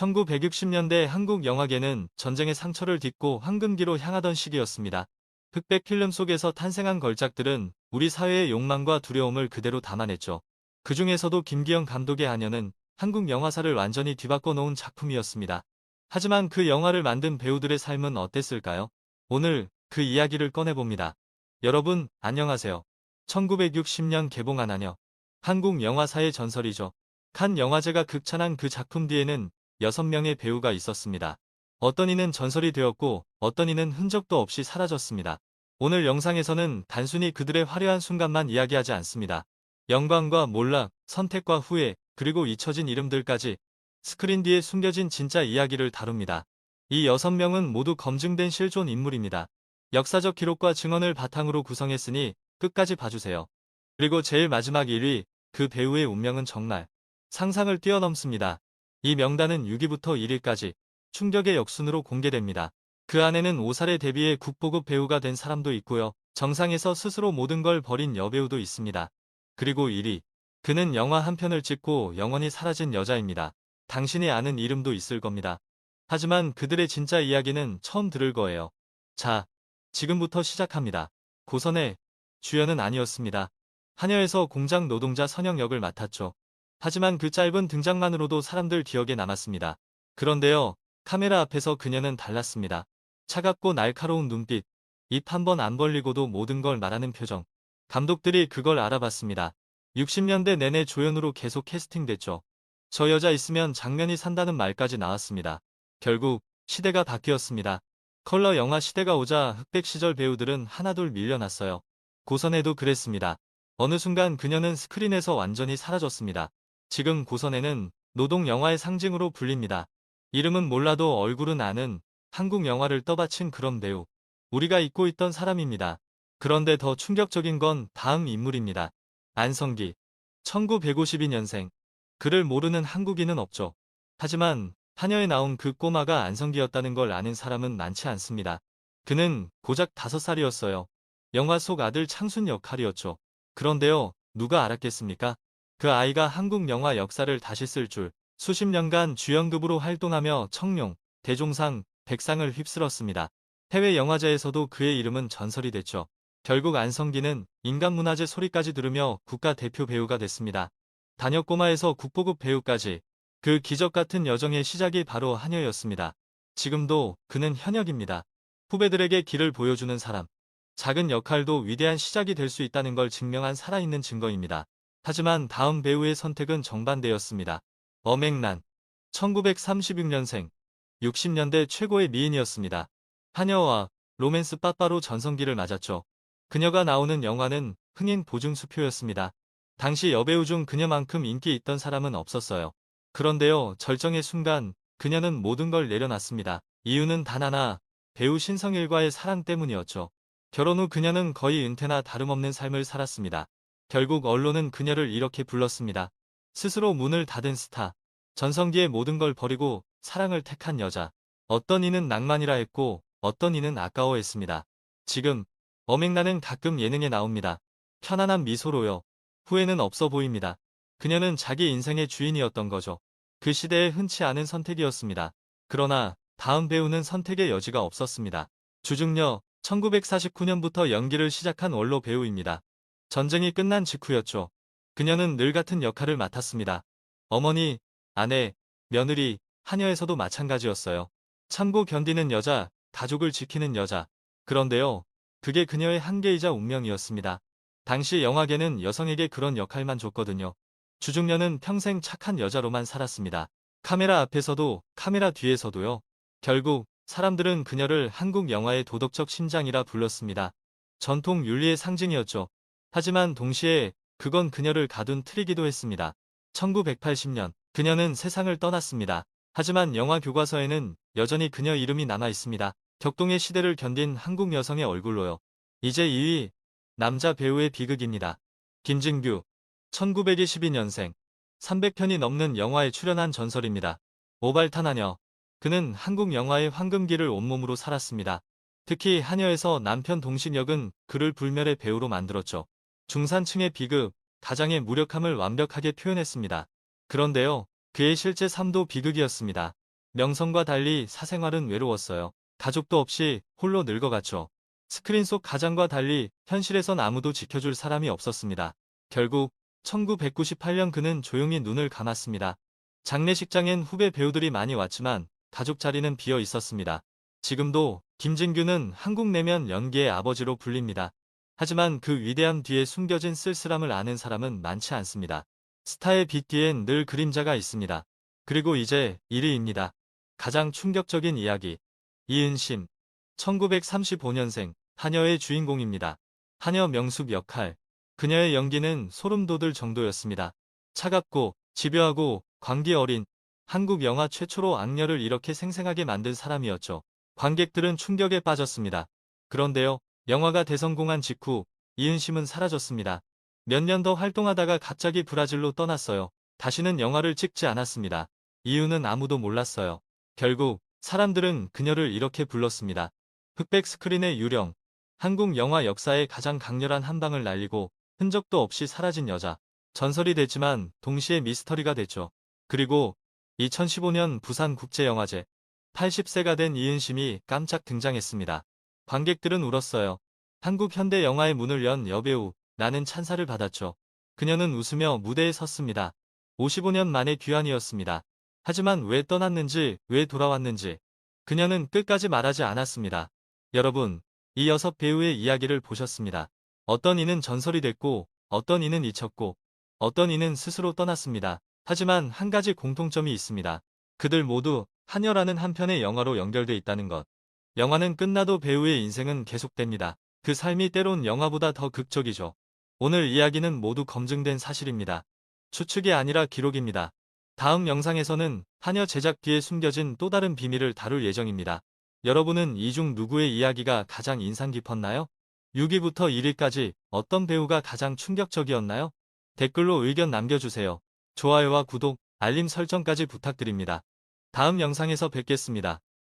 1960년대 한국 영화계는 전쟁의 상처를 딛고 황금기로 향하던 시기였습니다. 흑백 필름 속에서 탄생한 걸작들은 우리 사회의 욕망과 두려움을 그대로 담아냈죠. 그 중에서도 김기영 감독의 아녀는 한국 영화사를 완전히 뒤바꿔 놓은 작품이었습니다. 하지만 그 영화를 만든 배우들의 삶은 어땠을까요? 오늘 그 이야기를 꺼내봅니다. 여러분, 안녕하세요. 1960년 개봉한 아녀. 한국 영화사의 전설이죠. 칸 영화제가 극찬한 그 작품 뒤에는 6명의 배우가 있었습니다. 어떤 이는 전설이 되었고 어떤 이는 흔적도 없이 사라졌습니다. 오늘 영상에서는 단순히 그들의 화려한 순간만 이야기하지 않습니다. 영광과 몰락, 선택과 후회, 그리고 잊혀진 이름들까지 스크린 뒤에 숨겨진 진짜 이야기를 다룹니다. 이 6명은 모두 검증된 실존 인물입니다. 역사적 기록과 증언을 바탕으로 구성했으니 끝까지 봐주세요. 그리고 제일 마지막 1위, 그 배우의 운명은 정말 상상을 뛰어넘습니다. 이 명단은 6위부터 1위까지 충격의 역순으로 공개됩니다. 그 안에는 오살의 데뷔에 국보급 배우가 된 사람도 있고요. 정상에서 스스로 모든 걸 버린 여배우도 있습니다. 그리고 1위. 그는 영화 한 편을 찍고 영원히 사라진 여자입니다. 당신이 아는 이름도 있을 겁니다. 하지만 그들의 진짜 이야기는 처음 들을 거예요. 자, 지금부터 시작합니다. 고선의 주연은 아니었습니다. 한여에서 공장 노동자 선영 역을 맡았죠. 하지만 그 짧은 등장만으로도 사람들 기억에 남았습니다. 그런데요, 카메라 앞에서 그녀는 달랐습니다. 차갑고 날카로운 눈빛, 입 한 번 안 벌리고도 모든 걸 말하는 표정. 감독들이 그걸 알아봤습니다. 60년대 내내 조연으로 계속 캐스팅됐죠. 저 여자 있으면 장면이 산다는 말까지 나왔습니다. 결국 시대가 바뀌었습니다. 컬러 영화 시대가 오자 흑백 시절 배우들은 하나둘 밀려났어요. 고선혜도 그랬습니다. 어느 순간 그녀는 스크린에서 완전히 사라졌습니다. 지금 고선혜는 노동 영화의 상징으로 불립니다. 이름은 몰라도 얼굴은 아는 한국 영화를 떠받친 그런 배우. 우리가 잊고 있던 사람입니다. 그런데 더 충격적인 건 다음 인물입니다. 안성기. 1952년생. 그를 모르는 한국인은 없죠. 하지만 한여에 나온 그 꼬마가 안성기였다는 걸 아는 사람은 많지 않습니다. 그는 고작 5살이었어요. 영화 속 아들 창순 역할이었죠. 그런데요, 누가 알았겠습니까? 그 아이가 한국 영화 역사를 다시 쓸 줄. 수십 년간 주연급으로 활동하며 청룡, 대종상, 백상을 휩쓸었습니다. 해외 영화제에서도 그의 이름은 전설이 됐죠. 결국 안성기는 인간문화재 소리까지 들으며 국가 대표 배우가 됐습니다. 단역꼬마에서 국보급 배우까지 그 기적 같은 여정의 시작이 바로 한여였습니다. 지금도 그는 현역입니다. 후배들에게 길을 보여주는 사람. 작은 역할도 위대한 시작이 될 수 있다는 걸 증명한 살아있는 증거입니다. 하지만 다음 배우의 선택은 정반대였습니다. 엄앵란. 1936년생. 60년대 최고의 미인이었습니다. 한여와 로맨스 빠빠로 전성기를 맞았죠. 그녀가 나오는 영화는 흥행 보증수표였습니다. 당시 여배우 중 그녀만큼 인기 있던 사람은 없었어요. 그런데요, 절정의 순간 그녀는 모든 걸 내려놨습니다. 이유는 단 하나, 배우 신성일과의 사랑 때문이었죠. 결혼 후 그녀는 거의 은퇴나 다름없는 삶을 살았습니다. 결국 언론은 그녀를 이렇게 불렀습니다. 스스로 문을 닫은 스타. 전성기의 모든 걸 버리고 사랑을 택한 여자. 어떤 이는 낭만이라 했고 어떤 이는 아까워했습니다. 지금 엄앵란은 가끔 예능에 나옵니다. 편안한 미소로요. 후회는 없어 보입니다. 그녀는 자기 인생의 주인이었던 거죠. 그 시대에 흔치 않은 선택이었습니다. 그러나 다음 배우는 선택의 여지가 없었습니다. 주중녀. 1949년부터 연기를 시작한 원로 배우입니다. 전쟁이 끝난 직후였죠. 그녀는 늘 같은 역할을 맡았습니다. 어머니, 아내, 며느리, 한여에서도 마찬가지였어요. 참고 견디는 여자, 가족을 지키는 여자. 그런데요, 그게 그녀의 한계이자 운명이었습니다. 당시 영화계는 여성에게 그런 역할만 줬거든요. 주중녀는 평생 착한 여자로만 살았습니다. 카메라 앞에서도, 카메라 뒤에서도요. 결국 사람들은 그녀를 한국 영화의 도덕적 심장이라 불렀습니다. 전통 윤리의 상징이었죠. 하지만 동시에 그건 그녀를 가둔 틀이기도 했습니다. 1980년 그녀는 세상을 떠났습니다. 하지만 영화 교과서에는 여전히 그녀 이름이 남아 있습니다. 격동의 시대를 견딘 한국 여성의 얼굴로요. 이제 2위 남자 배우의 비극입니다. 김진규. 1922년생. 300편이 넘는 영화에 출연한 전설입니다. 오발탄 하녀. 그는 한국 영화의 황금기를 온몸으로 살았습니다. 특히 한여에서 남편 동식역은 그를 불멸의 배우로 만들었죠. 중산층의 비극, 가장의 무력함을 완벽하게 표현했습니다. 그런데요, 그의 실제 삶도 비극이었습니다. 명성과 달리 사생활은 외로웠어요. 가족도 없이 홀로 늙어갔죠. 스크린 속 가장과 달리 현실에선 아무도 지켜줄 사람이 없었습니다. 결국 1998년 그는 조용히 눈을 감았습니다. 장례식장엔 후배 배우들이 많이 왔지만 가족 자리는 비어 있었습니다. 지금도 김진규는 한국 내면 연기의 아버지로 불립니다. 하지만 그 위대함 뒤에 숨겨진 쓸쓸함을 아는 사람은 많지 않습니다. 스타의 빛 뒤엔 늘 그림자가 있습니다. 그리고 이제 1위입니다. 가장 충격적인 이야기. 이은심. 1935년생, 하녀의 주인공입니다. 하녀 명숙 역할. 그녀의 연기는 소름 돋을 정도였습니다. 차갑고, 집요하고, 광기 어린, 한국 영화 최초로 악녀를 이렇게 생생하게 만든 사람이었죠. 관객들은 충격에 빠졌습니다. 그런데요, 영화가 대성공한 직후, 이은심은 사라졌습니다. 몇 년 더 활동하다가 갑자기 브라질로 떠났어요. 다시는 영화를 찍지 않았습니다. 이유는 아무도 몰랐어요. 결국 사람들은 그녀를 이렇게 불렀습니다. 흑백 스크린의 유령. 한국 영화 역사의 가장 강렬한 한 방을 날리고 흔적도 없이 사라진 여자. 전설이 됐지만 동시에 미스터리가 됐죠. 그리고 2015년 부산국제영화제 80세가 된 이은심이 깜짝 등장했습니다. 관객들은 울었어요. 한국 현대 영화의 문을 연 여배우, 나는 찬사를 받았죠. 그녀는 웃으며 무대에 섰습니다. 55년 만의 귀환이었습니다. 하지만 왜 떠났는지, 왜 돌아왔는지 그녀는 끝까지 말하지 않았습니다. 여러분, 이 6배우의 이야기를 보셨습니다. 어떤 이는 전설이 됐고, 어떤 이는 잊혔고, 어떤 이는 스스로 떠났습니다. 하지만 한 가지 공통점이 있습니다. 그들 모두 하녀라는 한 편의 영화로 연결돼 있다는 것. 영화는 끝나도 배우의 인생은 계속됩니다. 그 삶이 때론 영화보다 더 극적이죠. 오늘 이야기는 모두 검증된 사실입니다. 추측이 아니라 기록입니다. 다음 영상에서는 하녀 제작 뒤에 숨겨진 또 다른 비밀을 다룰 예정입니다. 여러분은 이 중 누구의 이야기가 가장 인상 깊었나요? 6위부터 1위까지 어떤 배우가 가장 충격적이었나요? 댓글로 의견 남겨주세요. 좋아요와 구독, 알림 설정까지 부탁드립니다. 다음 영상에서 뵙겠습니다.